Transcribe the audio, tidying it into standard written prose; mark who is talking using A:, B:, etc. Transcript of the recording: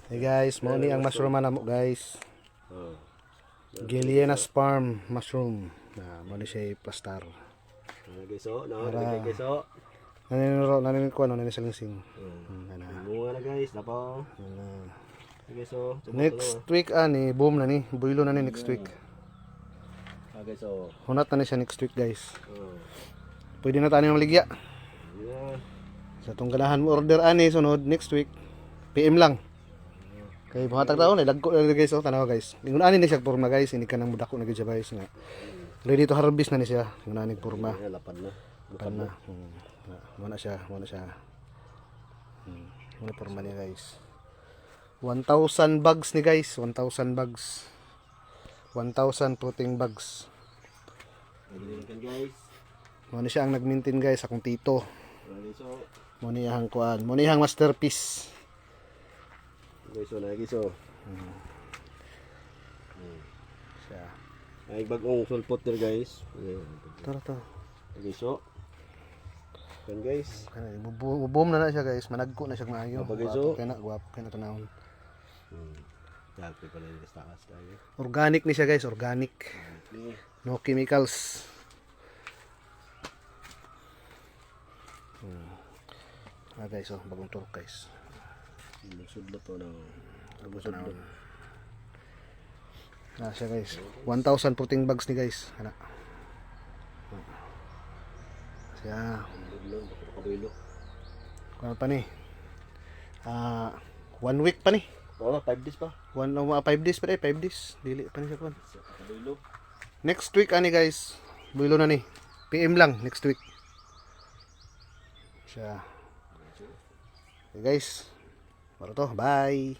A: Hey guys, mo ni ang mushroom na mo guys. Gillianas Farm mushroom. Mo ni siya plastar.
B: Guys, guys,
A: Naniniro ko ano salingsing.
B: bunga na guys, napaw. Guys,
A: Next week ani, boom na ni. Builo na ni next week.
B: guys,
A: Hunat na ni siya next week guys. Pwede na tayo ng ligya. Sa tong ganahan mo order ani sunod next week. PM lang. Kay buhatag taon ay dagko guys tanaw guys. Ingon ani ni siya porma guys, hindi ka nang mudako na gyud siya guys nga. Ready to harvest na ni siya. Ingon ani porma.
B: lapan na.
A: Lapan na. Muna siya. Muna porma niya guys. 1,000 bags ni guys, 1,000 bags. 1,000 floating bags.
B: Guys.
A: Mo ni siya ang nag-maintain guys, akong tito.
B: Guys,
A: Mo ni hang kuan, mo ni hang masterpiece.
B: guys,
A: Siya.
B: ay bagong sulpot der guys.
A: Tara.
B: Guys, kan guys.
A: Kana boom na siya guys, managko na siya maayo.
B: Guwapo
A: Kaya na tanawon.
B: Dati pala yung taas tayo.
A: Organic ni siya guys, organic. No chemicals. Guys, bagong turok guys.
B: Sudlot to ng
A: Siya guys, 1,000 floating bags ni guys. Ana. Siya. Kuan pa ni? 1 week pa ni.
B: 5 days pa.
A: 5 days pa 5 days. Dili pa ni siya kuan. Next week ani guys. Builo na ni. PM lang next week. Siya. Okay guys. Para to. Bye.